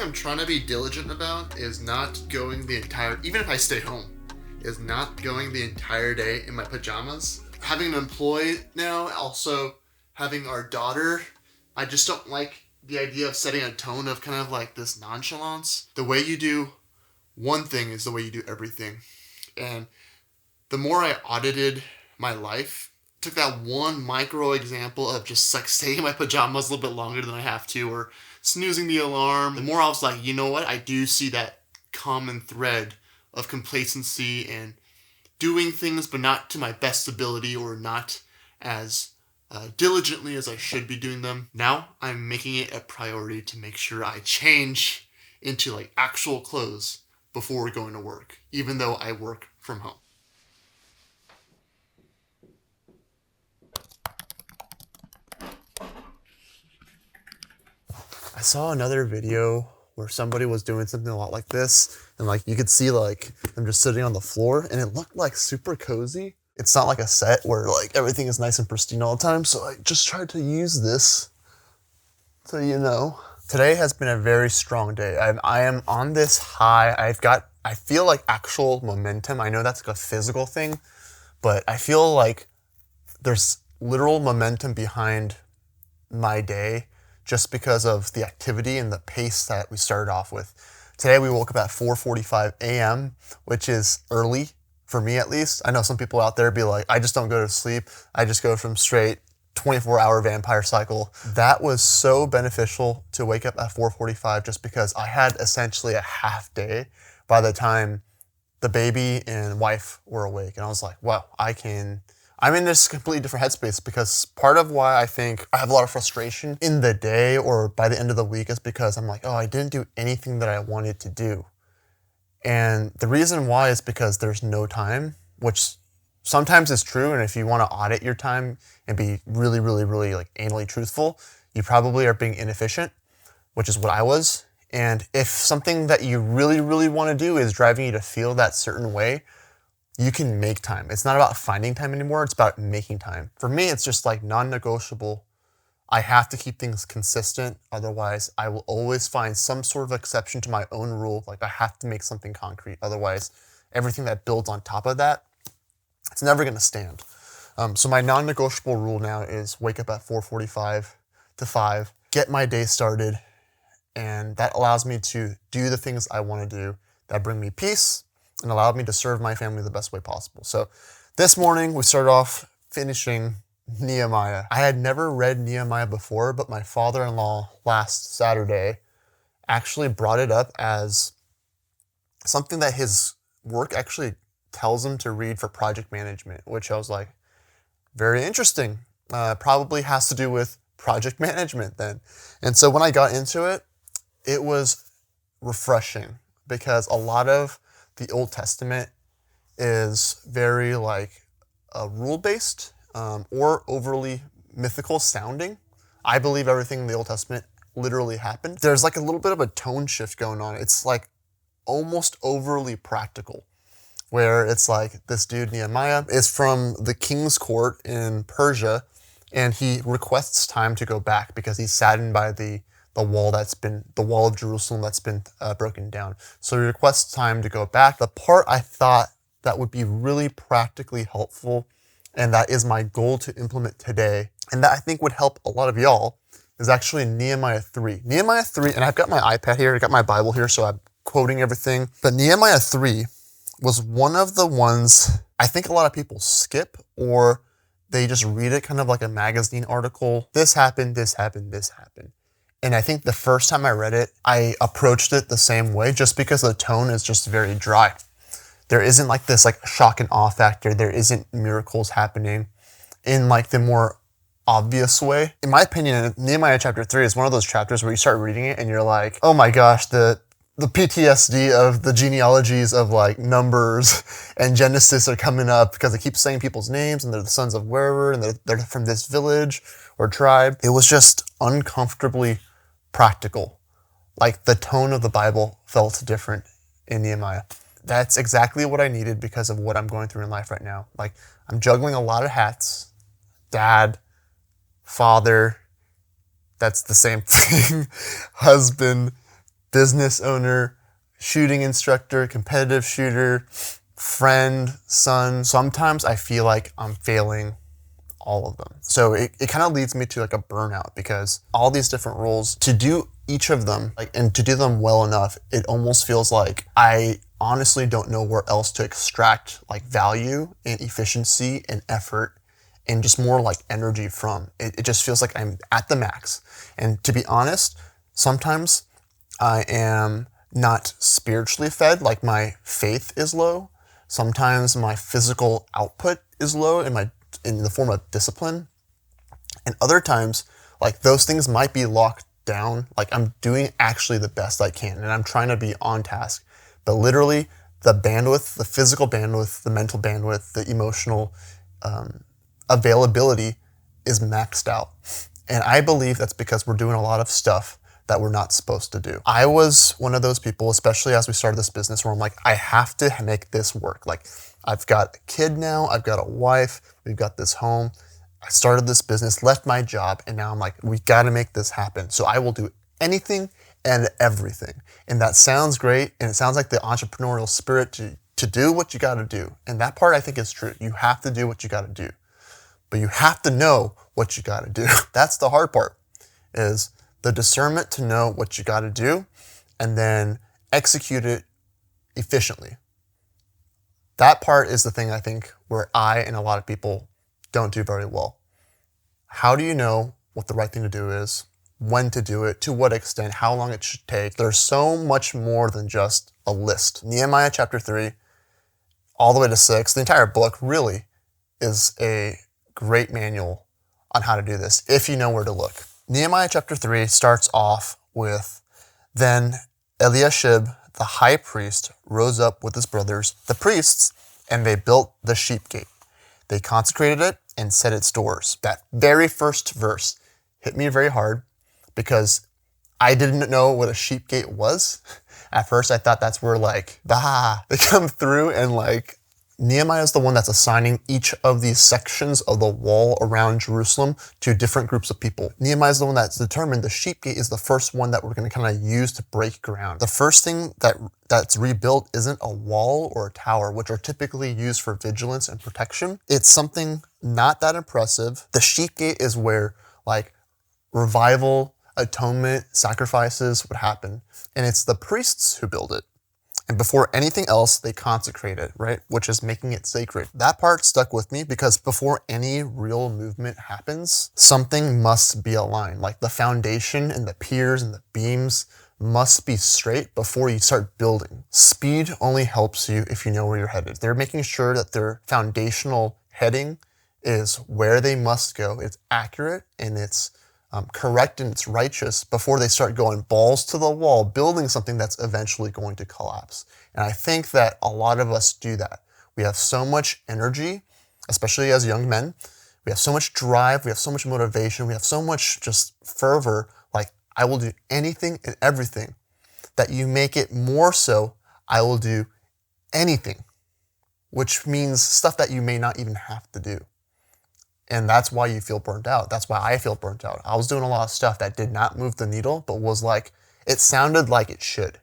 I'm trying to be diligent about is not going the entire, even if I stay home, is not going the entire day in my pajamas. Having an employee now, also having our daughter, I just don't like the idea of setting a tone of kind of like this nonchalance. The way you do one thing is the way you do everything. And the more I audited my life, took that one micro example of just like staying in my pajamas a little bit longer than I have to, or snoozing the alarm, the more I was like, you know what? I do see that common thread of complacency and doing things, but not to my best ability or not as diligently as I should be doing them. Now I'm making it a priority to make sure I change into like actual clothes before going to work, even though I work from home. I saw another video where somebody was doing something a lot like this, and like you could see like them just sitting on the floor, and it looked like super cozy. It's not like a set where like everything is nice and pristine all the time, so I just tried to use this so you know. Today has been a very strong day. I am on this high. I feel like actual momentum. I know that's like a physical thing, but I feel like there's literal momentum behind my day just because of the activity and the pace that we started off with. Today we woke up at 4:45 a.m., which is early for me at least. I know some people out there be like, I just don't go to sleep. I just go from straight 24-hour vampire cycle. That was so beneficial to wake up at 4:45 just because I had essentially a half day by the time the baby and wife were awake. And I was like, wow, I'm in this completely different headspace, because part of why I think I have a lot of frustration in the day or by the end of the week is because I'm like, oh, I didn't do anything that I wanted to do. And the reason why is because there's no time, which sometimes is true. And if you want to audit your time and be really, really, really like anally truthful, you probably are being inefficient, which is what I was. And if something that you really, really want to do is driving you to feel that certain way, you can make time. It's not about finding time anymore. It's about making time. For me, it's just like non-negotiable. I have to keep things consistent. Otherwise, I will always find some sort of exception to my own rule. Like I have to make something concrete. Otherwise, everything that builds on top of that, it's never going to stand. So my non-negotiable rule now is wake up at 4:45 to 5, get my day started. And that allows me to do the things I want to do that bring me peace and allowed me to serve my family the best way possible. So this morning we started off finishing Nehemiah. I had never read Nehemiah before, but my father-in-law last Saturday actually brought it up as something that his work actually tells him to read for project management, which I was like, very interesting. Probably has to do with project management then. And so when I got into it, it was refreshing because a lot of the Old Testament is very like rule-based or overly mythical sounding. I believe everything in the Old Testament literally happened. There's like a little bit of a tone shift going on. It's like almost overly practical, where it's like this dude Nehemiah is from the king's court in Persia, and he requests time to go back because he's saddened by the wall of Jerusalem that's been broken down. So he requests time to go back. The part I thought that would be really practically helpful, and that is my goal to implement today, and that I think would help a lot of y'all, is actually Nehemiah 3. Nehemiah 3, and I've got my iPad here, I've got my Bible here, so I'm quoting everything. But Nehemiah 3 was one of the ones I think a lot of people skip, or they just read it kind of like a magazine article. This happened, this happened, this happened. And I think the first time I read it, I approached it the same way just because the tone is just very dry. There isn't like this like shock and awe factor. There isn't miracles happening in like the more obvious way. In my opinion, Nehemiah chapter 3 is one of those chapters where you start reading it and you're like, oh my gosh, the PTSD of the genealogies of like Numbers and Genesis are coming up because it keeps saying people's names and they're the sons of wherever and they're from this village or tribe. It was just uncomfortably practical. Like the tone of the Bible felt different in Nehemiah. That's exactly what I needed because of what I'm going through in life right now. Like I'm juggling a lot of hats. Dad, father, that's the same thing. Husband, business owner, shooting instructor, competitive shooter, friend, son. Sometimes I feel like I'm failing all of them. So it kind of leads me to like a burnout, because all these different roles, to do each of them and to do them well enough, it almost feels like I honestly don't know where else to extract like value and efficiency and effort and just more like energy from. It just feels like I'm at the max. And to be honest, sometimes I am not spiritually fed, like my faith is low. Sometimes my physical output is low in the form of discipline. And other times, like those things might be locked down. Like I'm doing actually the best I can and I'm trying to be on task. But literally the bandwidth, the physical bandwidth, the mental bandwidth, the emotional availability is maxed out. And I believe that's because we're doing a lot of stuff that we're not supposed to do. I was one of those people, especially as we started this business, where I'm like, I have to make this work. Like I've got a kid now, I've got a wife, we've got this home. I started this business, left my job, and now I'm like, we gotta make this happen. So I will do anything and everything. And that sounds great. And it sounds like the entrepreneurial spirit to do what you gotta do. And that part I think is true. You have to do what you gotta do. But you have to know what you gotta do. That's the hard part, is the discernment to know what you gotta do and then execute it efficiently. That part is the thing I think where I and a lot of people don't do very well. How do you know what the right thing to do is, when to do it, to what extent, how long it should take? There's so much more than just a list. Nehemiah chapter 3, all the way to 6, the entire book really is a great manual on how to do this, if you know where to look. Nehemiah chapter 3 starts off with, then Eliashib, the high priest, rose up with his brothers, the priests, and they built the sheep gate. They consecrated it and set its doors. That very first verse hit me very hard because I didn't know what a sheep gate was. At first, I thought that's where they come through and Nehemiah is the one that's assigning each of these sections of the wall around Jerusalem to different groups of people. Nehemiah is the one that's determined the sheep gate is the first one that we're going to kind of use to break ground. The first thing that's rebuilt isn't a wall or a tower, which are typically used for vigilance and protection. It's something not that impressive. The sheep gate is where revival, atonement, sacrifices would happen. And it's the priests who build it. And before anything else, they consecrate it, right? Which is making it sacred. That part stuck with me because before any real movement happens, something must be aligned. Like the foundation and the piers and the beams must be straight before you start building. Speed only helps you if you know where you're headed. They're making sure that their foundational heading is where they must go. It's accurate and it's correct and it's righteous before they start going balls to the wall, building something that's eventually going to collapse. And I think that a lot of us do that. We have so much energy, especially as young men. We have so much drive. We have so much motivation. We have so much just fervor. I will do anything and everything, that you make it more so, I will do anything, which means stuff that you may not even have to do. And that's why you feel burnt out. That's why I feel burnt out. I was doing a lot of stuff that did not move the needle, but it sounded like it should.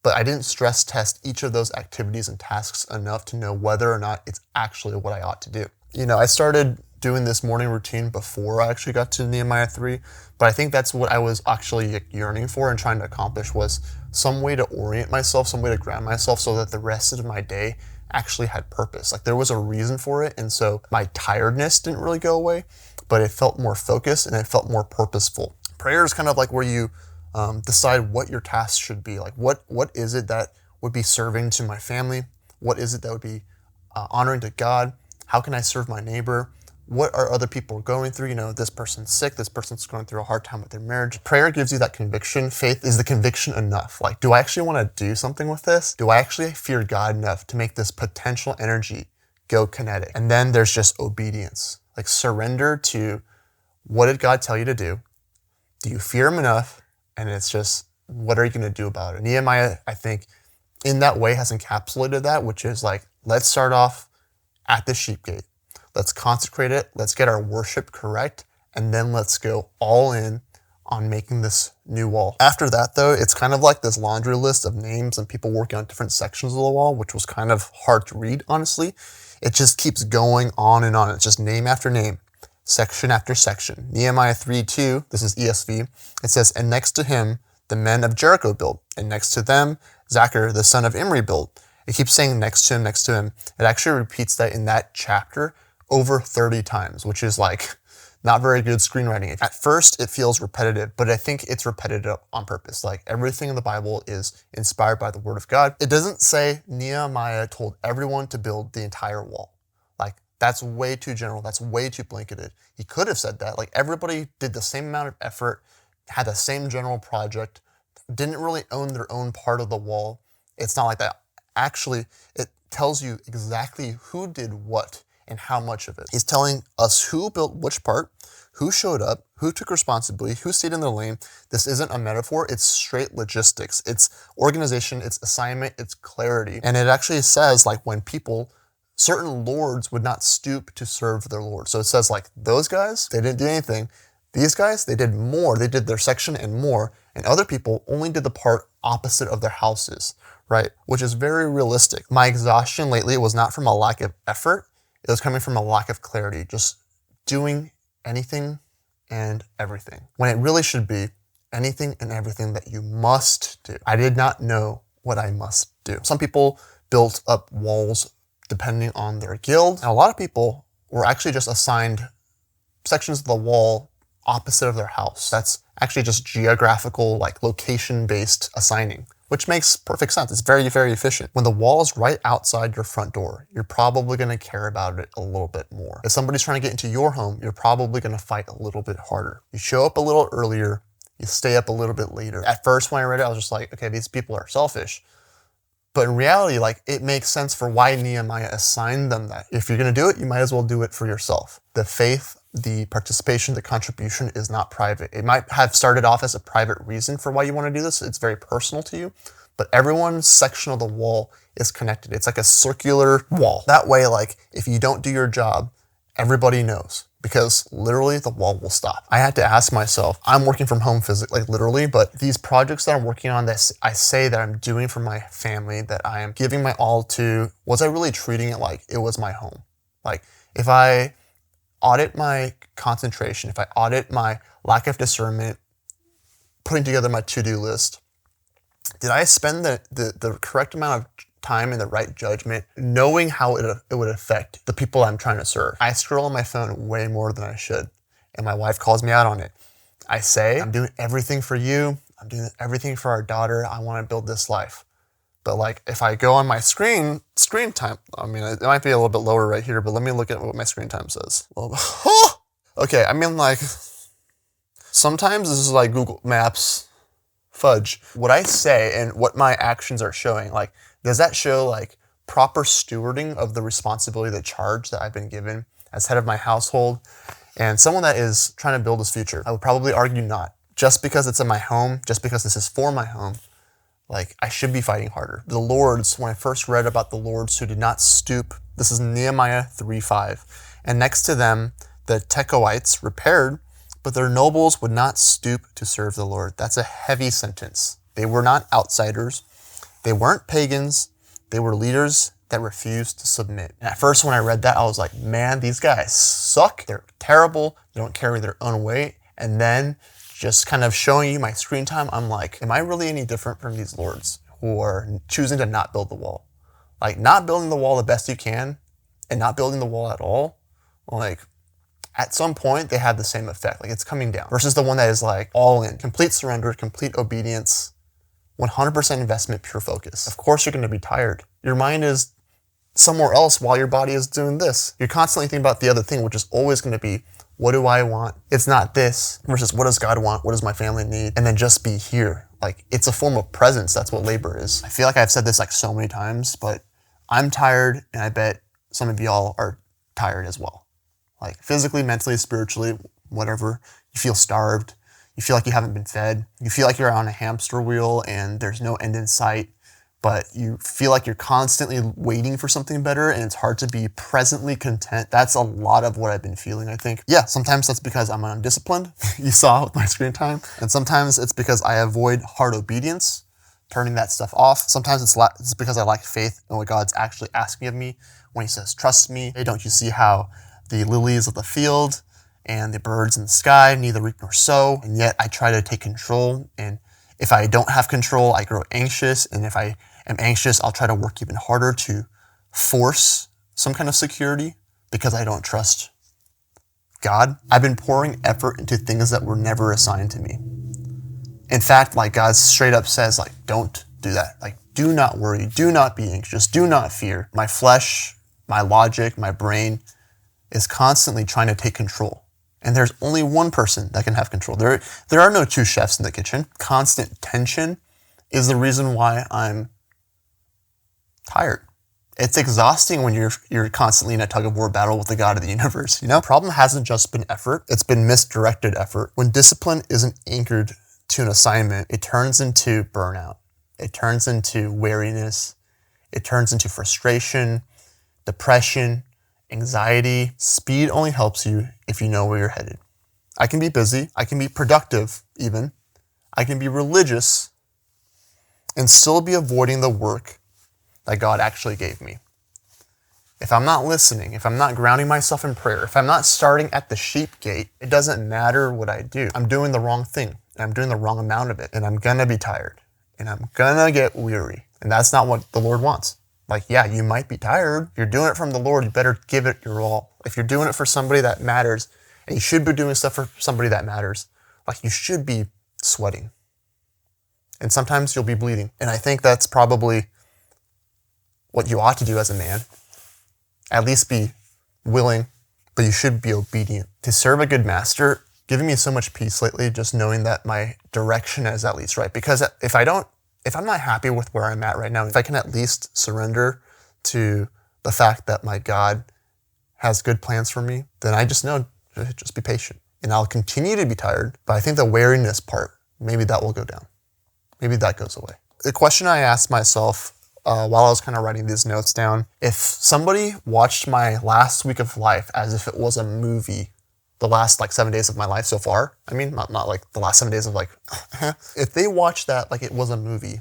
But I didn't stress test each of those activities and tasks enough to know whether or not it's actually what I ought to do. I started doing this morning routine before I actually got to Nehemiah 3, but I think that's what I was actually yearning for and trying to accomplish, was some way to orient myself, some way to ground myself so that the rest of my day actually had purpose. There was a reason for it, and so my tiredness didn't really go away, but it felt more focused and it felt more purposeful. Prayer is kind of where you decide what your tasks should be. What is it that would be serving to my family? What is it that would be honoring to God? How can I serve my neighbor? What are other people going through? This person's sick, this person's going through a hard time with their marriage. Prayer gives you that conviction. Faith is the conviction enough. Do I actually want to do something with this? Do I actually fear God enough to make this potential energy go kinetic? And then there's just obedience. Surrender to, what did God tell you to do? Do you fear him enough? And it's just, what are you going to do about it? Nehemiah, I think, in that way has encapsulated that, which is let's start off at the sheep gate. Let's consecrate it. Let's get our worship correct. And then let's go all in on making this new wall. After that though, it's kind of like this laundry list of names and people working on different sections of the wall, which was kind of hard to read, honestly. It just keeps going on and on. It's just name after name, section after section. Nehemiah 3:2, this is ESV, it says, and next to him, the men of Jericho built, and next to them, Zachar, the son of Imri, built. It keeps saying next to him, next to him. It actually repeats that in that chapter over 30 times, which is like not very good screenwriting. At first, it feels repetitive, but I think it's repetitive on purpose. Like everything in the Bible is inspired by the word of God. It doesn't say Nehemiah told everyone to build the entire wall. Like that's way too general. That's way too blanketed. He could have said that. Like everybody did the same amount of effort, had the same general project, didn't really own their own part of the wall. It's not like that. Actually, it tells you exactly who did what and how much of it. He's telling us who built which part, who showed up, who took responsibility, who stayed in their lane. This isn't a metaphor, it's straight logistics. It's organization, it's assignment, it's clarity. And it actually says like when people, certain lords would not stoop to serve their lord. So it says like those guys, they didn't do anything. These guys, they did more. They did their section and more. And other people only did the part opposite of their houses, right? Which is very realistic. My exhaustion lately was not from a lack of effort. It was coming from a lack of clarity, just doing anything and everything, when it really should be anything and everything that you must do. I did not know what I must do. Some people built up walls depending on their guild, and a lot of people were actually just assigned sections of the wall opposite of their house. That's actually just geographical, like location-based assigning, which makes perfect sense. It's very, very efficient. When the wall is right outside your front door, you're probably gonna care about it a little bit more. If somebody's trying to get into your home, you're probably gonna fight a little bit harder. You show up a little earlier, you stay up a little bit later. At first when I read it, I was just like, okay, these people are selfish. But in reality, like it makes sense for why Nehemiah assigned them that. If you're gonna do it, you might as well do it for yourself. The faith, the participation, the contribution is not private. It might have started off as a private reason for why you want to do this. It's very personal to you, but everyone's section of the wall is connected. It's like a circular wall. That way, like if you don't do your job, everybody knows because literally the wall will stop. I had to ask myself, I'm working from home physically, like literally, but these projects that I'm working on that I say that I'm doing for my family, that I am giving my all to, was I really treating it like it was my home? Like if I audit my concentration, if I audit my lack of discernment, putting together my to-do list, did I spend the correct amount of time and the right judgment knowing how it would affect the people I'm trying to serve? I scroll on my phone way more than I should, and my wife calls me out on it. I say, I'm doing everything for you. I'm doing everything for our daughter. I want to build this life. But like if I go on my screen time, I mean, it might be a little bit lower right here, but let me look at what my screen time says. Okay, I mean like, sometimes this is like Google Maps fudge. What I say and what my actions are showing, like, does that show like proper stewarding of the responsibility, the charge that I've been given as head of my household and someone that is trying to build his future? I would probably argue not. Just because it's in my home, just because this is for my home, like I should be fighting harder. The lords, when I first read about the lords who did not stoop, this is Nehemiah 3:5. And next to them, the Tekoites repaired, but their nobles would not stoop to serve the Lord. That's a heavy sentence. They were not outsiders. They weren't pagans. They were leaders that refused to submit. And at first when I read that, I was like, man, these guys suck. They're terrible. They don't carry their own weight. And then just kind of showing you my screen time, I'm like, am I really any different from these lords who are choosing to not build the wall? Like not building the wall the best you can and not building the wall at all, like at some point they have the same effect, like it's coming down, versus the one that is like all in, complete surrender, complete obedience, 100% investment, pure focus. Of course you're gonna be tired. Your mind is somewhere else while your body is doing this. You're constantly thinking about the other thing, which is always gonna be, what do I want? It's not this versus what does God want? What does my family need? And then just be here. Like it's a form of presence. That's what labor is. I feel like I've said this like so many times, but I'm tired and I bet some of y'all are tired as well. Like physically, mentally, spiritually, whatever. You feel starved. You feel like you haven't been fed. You feel like you're on a hamster wheel and there's no end in sight, but you feel like you're constantly waiting for something better and it's hard to be presently content. That's a lot of what I've been feeling, I think. Yeah, sometimes that's because I'm undisciplined, you saw with my screen time. And sometimes it's because I avoid hard obedience, turning that stuff off. Sometimes it's because I lack faith in what God's actually asking of me when he says, trust me. Hey, don't you see how the lilies of the field and the birds in the sky neither reap nor sow? And yet I try to take control, and if I don't have control, I grow anxious. And if I am anxious, I'll try to work even harder to force some kind of security because I don't trust God. I've been pouring effort into things that were never assigned to me. In fact, like God straight up says, like, don't do that. Like, do not worry. Do not be anxious. Do not fear. My flesh, my logic, my brain is constantly trying to take control. And there's only one person that can have control. There are no two chefs in the kitchen. Constant tension is the reason why I'm tired. It's exhausting when you're constantly in a tug of war battle with the God of the universe, you know? The problem hasn't just been effort, it's been misdirected effort. When discipline isn't anchored to an assignment, it turns into burnout. It turns into weariness. It turns into frustration, depression, anxiety. Speed only helps you if you know where you're headed. I can be busy, I can be productive even, I can be religious and still be avoiding the work that God actually gave me. If I'm not listening, if I'm not grounding myself in prayer, if I'm not starting at the sheep gate, it doesn't matter what I do. I'm doing the wrong thing, and I'm doing the wrong amount of it, and I'm gonna be tired, and I'm gonna get weary, and that's not what the Lord wants. Like, yeah, you might be tired. If you're doing it from the Lord, you better give it your all. If you're doing it for somebody that matters, and you should be doing stuff for somebody that matters, like, you should be sweating. And sometimes you'll be bleeding. And I think that's probably what you ought to do as a man. At least be willing, but you should be obedient. To serve a good master, giving me so much peace lately, just knowing that my direction is at least right. Because if I'm not happy with where I'm at right now, if I can at least surrender to the fact that my God has good plans for me, then I just know, just be patient. And I'll continue to be tired, but I think the weariness part, maybe that will go down. Maybe that goes away. The question I asked myself while I was kind of writing these notes down, if somebody watched my last week of life as if it was a movie, the last 7 days of my life so far, I mean, not like the last 7 days of if they watched that like it was a movie,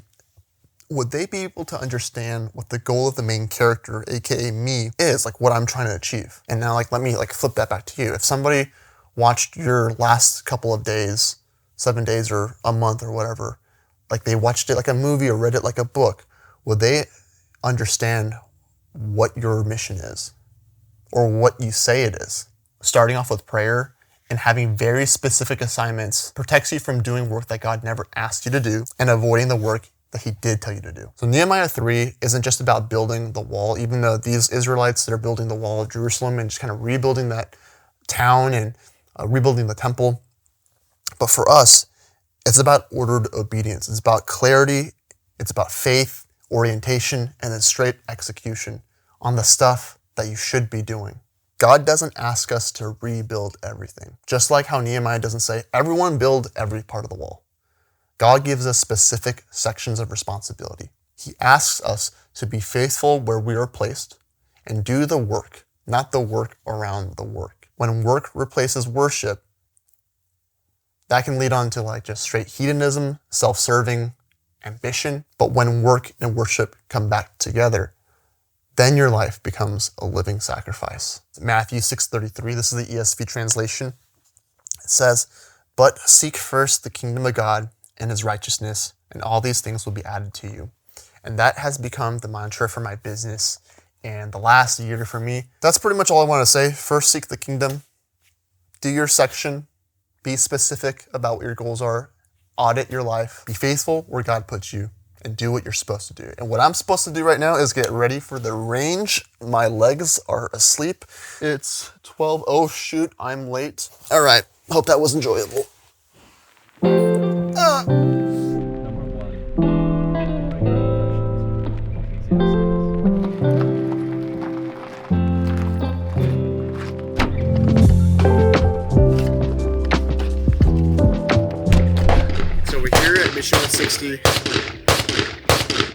would they be able to understand what the goal of the main character, aka me, is, like what I'm trying to achieve? And now let me flip that back to you. If somebody watched your last couple of days, 7 days or a month or whatever, like they watched it like a movie or read it like a book, would they understand what your mission is or what you say it is? Starting off with prayer and having very specific assignments protects you from doing work that God never asked you to do and avoiding the work that he did tell you to do. So Nehemiah 3 isn't just about building the wall, even though these Israelites that are building the wall of Jerusalem and just kind of rebuilding that town and rebuilding the temple. But for us, it's about ordered obedience. It's about clarity. It's about faith, orientation, and then straight execution on the stuff that you should be doing. God doesn't ask us to rebuild everything. Just like how Nehemiah doesn't say, everyone build every part of the wall. God gives us specific sections of responsibility. He asks us to be faithful where we are placed and do the work, not the work around the work. When work replaces worship, that can lead on to just straight hedonism, self-serving, ambition. But when work and worship come back together, then your life becomes a living sacrifice. Matthew 6:33, this is the ESV translation. It says, "But seek first the kingdom of God and his righteousness, and all these things will be added to you." And that has become the mantra for my business and the last year for me. That's pretty much all I want to say. First, seek the kingdom. Do your section. Be specific about what your goals are. Audit your life. Be faithful where God puts you. And do what you're supposed to do. And what I'm supposed to do right now is get ready for the range. My legs are asleep. It's 12. Oh, shoot, I'm late. All right, hope that was enjoyable. So we're here at Mission 160.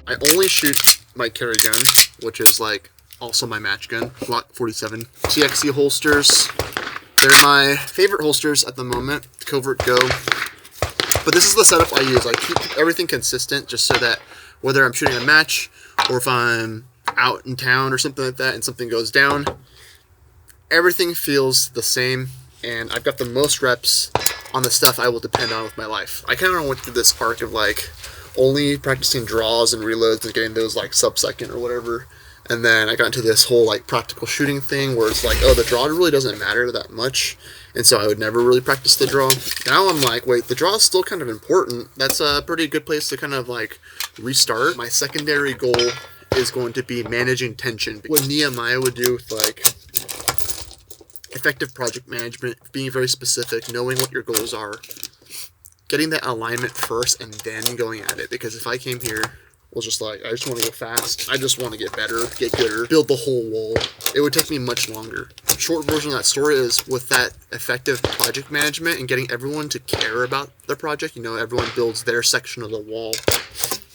I only shoot my carry gun, which is like also my match gun, Glock 47. TXC holsters. They're my favorite holsters at the moment, Covert Go. But this is the setup I use. I keep everything consistent just so that whether I'm shooting a match or if I'm out in town or something like that and something goes down, everything feels the same, and I've got the most reps on the stuff I will depend on with my life. I kind of went through this arc of like only practicing draws and reloads and getting those like sub-second or whatever, and then I got into this whole like practical shooting thing where it's like, oh, the draw really doesn't matter that much, and so I would never really practice the draw. Now I'm like, wait, the draw is still kind of important. That's a pretty good place to kind of like restart. My secondary goal is going to be managing tension. What Nehemiah would do with like effective project management, being very specific, knowing what your goals are, getting that alignment first and then going at it. Because if I came here, was just like, I just want to go fast, I just want to get better, get gooder, build the whole wall, it would take me much longer. Short version of that story is with that effective project management and getting everyone to care about the project, you know, everyone builds their section of the wall.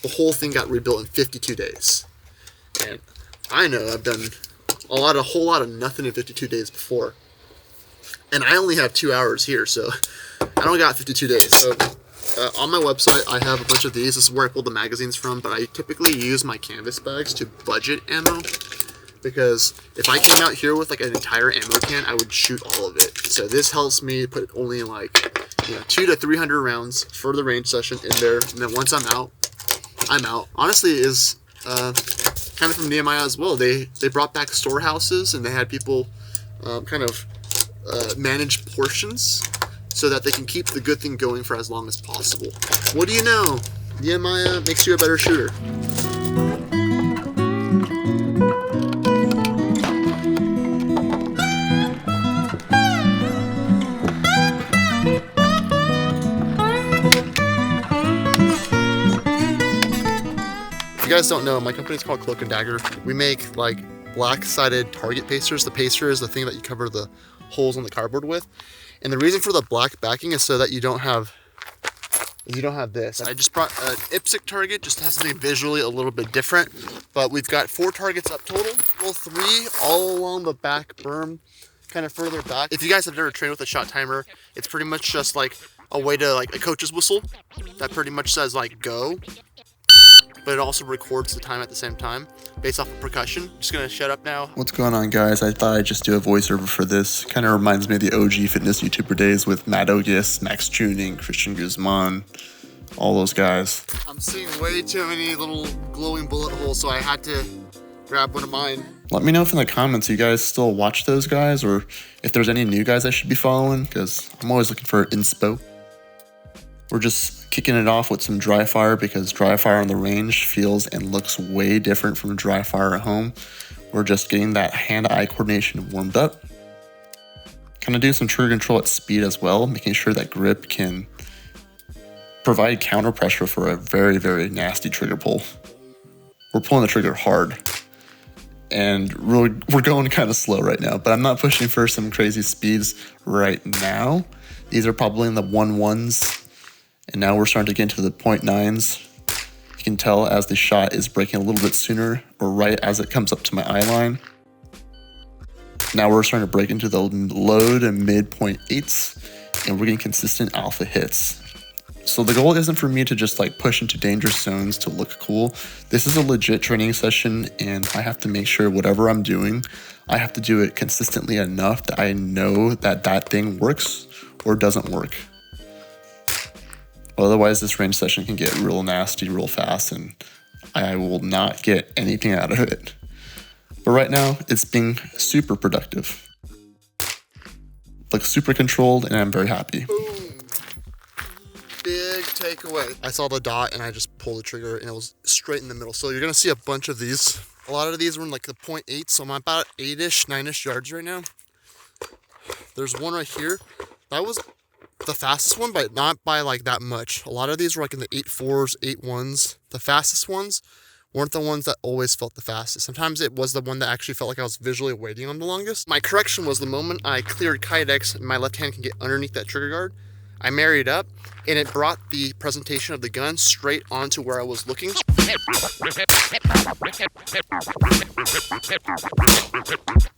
The whole thing got rebuilt in 52 days. And I know I've done a whole lot of nothing in 52 days before. And I only have 2 hours here, so I don't got 52 days. So on my website, I have a bunch of these. This is where I pulled the magazines from, but I typically use my canvas bags to budget ammo, because if I came out here with like an entire ammo can, I would shoot all of it. So this helps me put only like, you know, 200 to 300 rounds for the range session in there, and then once I'm out, I'm out. Honestly, it is kind of from Nehemiah as well. They brought back storehouses, and they had people kind of manage portions so that they can keep the good thing going for as long as possible. What do you know? Nehemiah makes you a better shooter. If you guys don't know, my company is called Cloak and Dagger. We make like black-sided target pasters. The paster is the thing that you cover the holes on the cardboard with. And the reason for the black backing is so that you don't have this. I just brought an IPSC target just to have something visually a little bit different. But we've got 4 targets up total. Well, 3 all along the back berm, kind of further back. If you guys have never trained with a shot timer, it's pretty much just like a way to like a coach's whistle that pretty much says like go, but it also records the time at the same time based off of percussion. Just gonna shut up now. What's going on, guys? I thought I'd just do a voiceover for this. Kind of reminds me of the OG fitness YouTuber days with Matt Ogus, Max Tuning, Christian Guzman, all those guys. I'm seeing way too many little glowing bullet holes, so I had to grab one of mine. Let me know if in the comments you guys still watch those guys, or if there's any new guys I should be following, because I'm always looking for inspo. We're just kicking it off with some dry fire, because dry fire on the range feels and looks way different from dry fire at home. We're just getting that hand-eye coordination warmed up. Kind of do some trigger control at speed as well, making sure that grip can provide counter pressure for a very, very nasty trigger pull. We're pulling the trigger hard, and we're going kind of slow right now, but I'm not pushing for some crazy speeds right now. These are probably in the 1.1s. And now we're starting to get into the 0.9s. You can tell as the shot is breaking a little bit sooner, or right as it comes up to my eye line. Now we're starting to break into the low to mid 0.8s, and we're getting consistent alpha hits. So the goal isn't for me to just like push into dangerous zones to look cool. This is a legit training session, and I have to make sure whatever I'm doing, I have to do it consistently enough that I know that that thing works or doesn't work. Otherwise, this range session can get real nasty real fast, and I will not get anything out of it. But right now, it's being super productive. Looks super controlled, and I'm very happy. Boom. Big takeaway. I saw the dot, and I just pulled the trigger, and it was straight in the middle. So you're going to see a bunch of these. A lot of these were in like the 0.8, so I'm about 8-ish, 9-ish yards right now. There's one right here. That was the fastest one, but not by like that much. A lot of these were like in the 8.4s, 8.1s. The fastest ones weren't the ones that always felt the fastest. Sometimes it was the one that actually felt like I was visually waiting on the longest. My correction was the moment I cleared Kydex, my left hand can get underneath that trigger guard. I married up, and it brought the presentation of the gun straight onto where I was looking.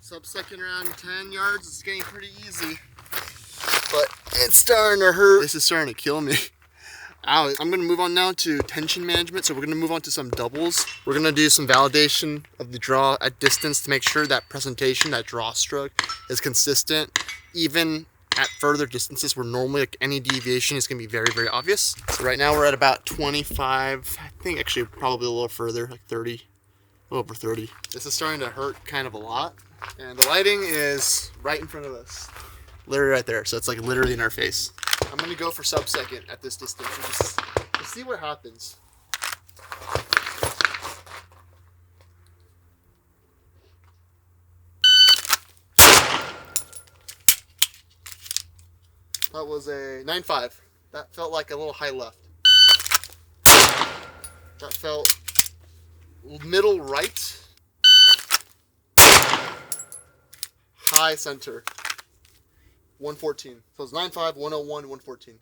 Sub-second round, 10 yards. It's getting pretty easy, but it's starting to hurt. This is starting to kill me. Ow. I'm going to move on now to tension management. So we're going to move on to some doubles. We're going to do some validation of the draw at distance to make sure that presentation, that draw stroke, is consistent, even at further distances where normally like any deviation is going to be very, very obvious. So right now we're at about 25, I think actually probably a little further, like 30, a little over 30. This is starting to hurt kind of a lot. And the lighting is right in front of us. Literally right there. So it's like literally in our face. I'm going to go for sub-second at this distance and just see what happens. That was a 9.5. That felt like a little high left. That felt middle right. High center. 114. So it's 9.5, 101, 114.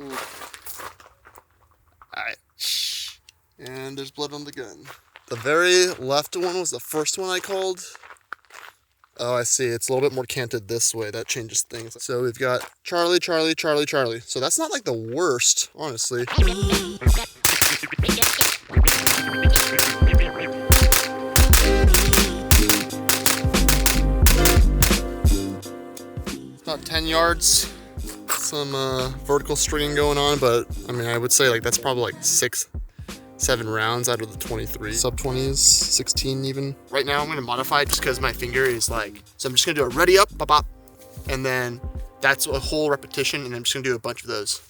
Ooh. Alright. And there's blood on the gun. The very left one was the first one I called. Oh, I see. It's a little bit more canted this way. That changes things. So we've got Charlie, Charlie, Charlie, Charlie. So that's not like the worst, honestly. About 10 yards. Some vertical stringing going on, but I mean, I would say like that's probably like 6-7 rounds out of the 23. Sub 20s, 16 even. Right now I'm gonna modify just because my finger is like, so I'm just gonna do a ready up, pop, pop, and then that's a whole repetition, and I'm just gonna do a bunch of those.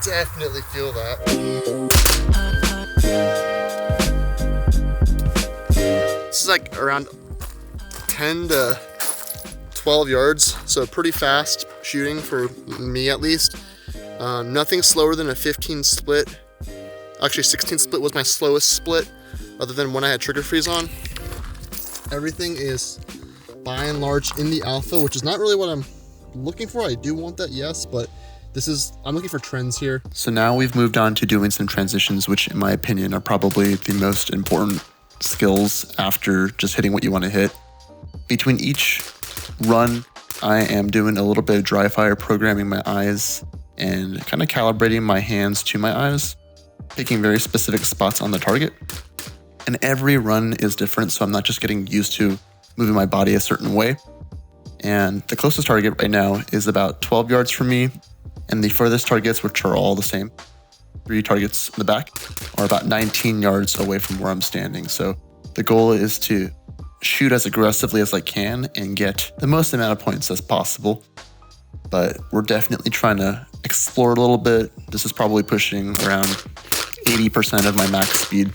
Definitely feel that. This is like around 10 to 12 yards, so pretty fast shooting for me at least. Nothing slower than a 15 split. Actually, 16 split was my slowest split, other than when I had trigger freeze on. Everything is by and large in the alpha, which is not really what I'm looking for. I do want that, yes, but I'm looking for trends here. So now we've moved on to doing some transitions, which in my opinion are probably the most important skills after just hitting what you want to hit. Between each run, I am doing a little bit of dry fire programming my eyes and kind of calibrating my hands to my eyes, picking very specific spots on the target. And every run is different, so I'm not just getting used to moving my body a certain way. And the closest target right now is about 12 yards from me. And the furthest targets, which are all the same, 3 targets in the back, are about 19 yards away from where I'm standing. So the goal is to shoot as aggressively as I can and get the most amount of points as possible. But we're definitely trying to explore a little bit. This is probably pushing around 80% of my max speed,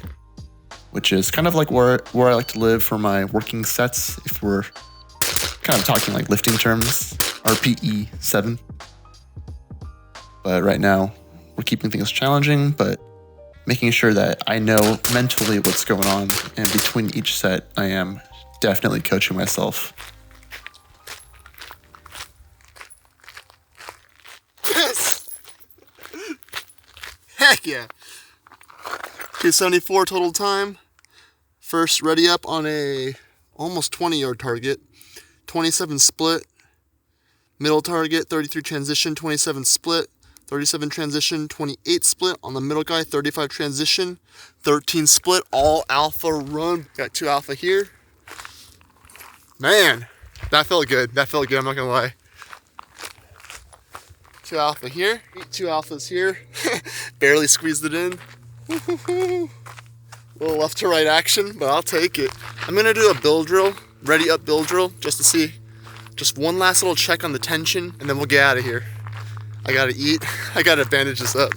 which is kind of like where I like to live for my working sets, if we're kind of talking like lifting terms, RPE 7. But right now, we're keeping things challenging, but making sure that I know mentally what's going on. And between each set, I am definitely coaching myself. Yes! Heck yeah! 274 total time. First ready up on a almost 20-yard target. 27 split. Middle target, 33 transition, 27 split. 37 transition, 28 split on the middle guy, 35 transition, 13 split, all alpha run. Got 2 alpha here. Man, that felt good. That felt good, I'm not gonna lie. 2 alpha here, 2 alphas here. Barely squeezed it in. A little left to right action, but I'll take it. I'm gonna do a build drill, ready up build drill, just to see. Just one last little check on the tension, and then we'll get out of here. I gotta eat. I gotta bandage this up.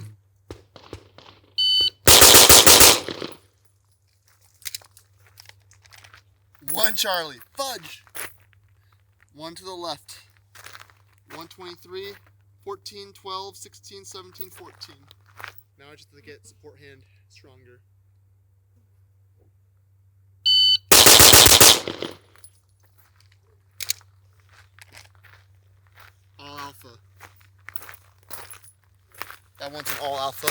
One Charlie, fudge. One to the left. 123, 14, 12, 16, 17, 14. Now I just have to get support hand stronger. All alpha. That one's an all alpha.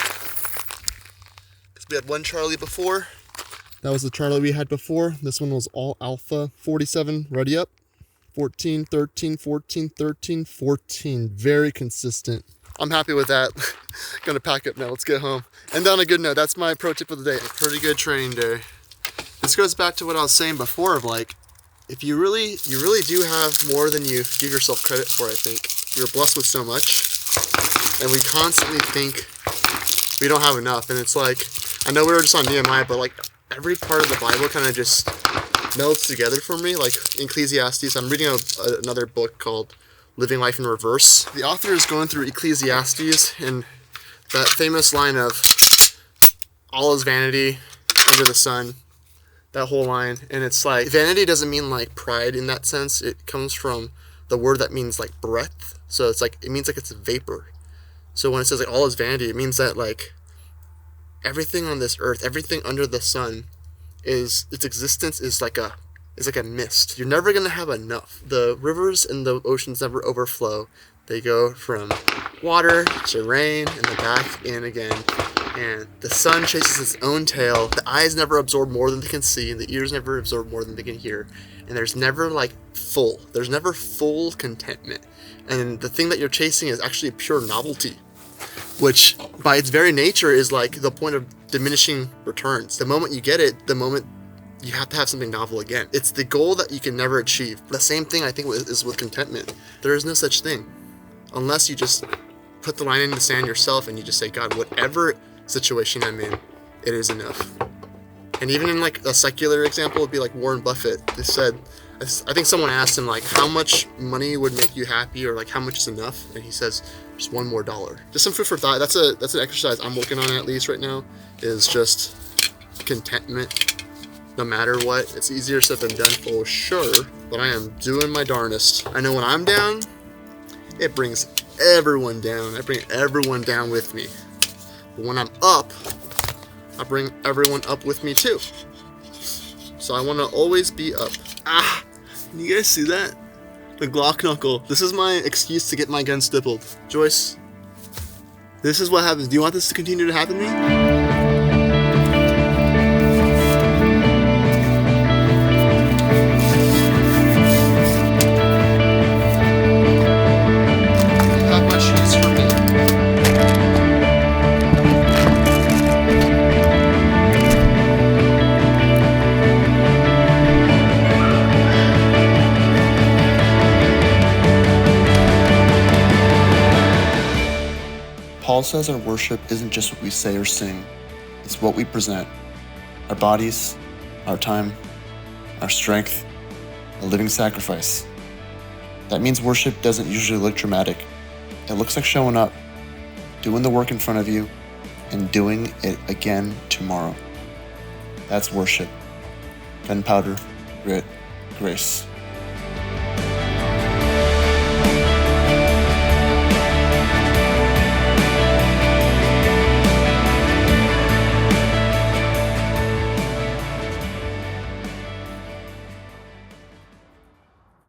Because we had one Charlie before. That was the Charlie we had before. This one was all alpha. 47, ready up. 14, 13, 14, 13, 14. Very consistent. I'm happy with that. Gonna pack up now. Let's get home. And on a good note, that's my pro tip of the day. A pretty good training day. This goes back to what I was saying before of like, if you really do have more than you give yourself credit for, I think. You're blessed with so much. And we constantly think we don't have enough. And it's like, I know we were just on Nehemiah, but like every part of the Bible kind of just melds together for me. Like Ecclesiastes, I'm reading another book called Living Life in Reverse. The author is going through Ecclesiastes and that famous line of all is vanity under the sun, that whole line. And it's like, vanity doesn't mean like pride in that sense. It comes from the word that means like breath. So it's like, it means like it's a vapor. So when it says like all is vanity, it means that like everything on this earth, everything under the sun its existence is like a mist. You're never gonna have enough. The rivers and the oceans never overflow. They go from water to rain and then back in again. And the sun chases its own tail. The eyes never absorb more than they can see, and the ears never absorb more than they can hear. And there's never like full. There's never full contentment. And the thing that you're chasing is actually pure novelty, which by its very nature is like the point of diminishing returns. The moment you get it, the moment you have to have something novel again. It's the goal that you can never achieve. The same thing I think is with contentment. There is no such thing unless you just put the line in the sand yourself and you just say, God, whatever situation I'm in, it is enough. And even in like a secular example, it'd be like Warren Buffett. They said, I think someone asked him like, how much money would make you happy, or like how much is enough? And he says, just $1 more. Just some food for thought. That's an exercise I'm working on at least right now, is just contentment. No matter what, it's easier said than done for sure, but I am doing my darnest. I know when I'm down, it brings everyone down. I bring everyone down with me. But when I'm up, I bring everyone up with me too. So I want to always be up. Ah, can you guys see that? The Glock knuckle. This is my excuse to get my gun stippled. Joyce, this is what happens. Do you want this to continue to happen to me? Paul says our worship isn't just what we say or sing, it's what we present. Our bodies, our time, our strength, a living sacrifice. That means worship doesn't usually look dramatic. It looks like showing up, doing the work in front of you, and doing it again tomorrow. That's worship. Gunpowder, grit, grace.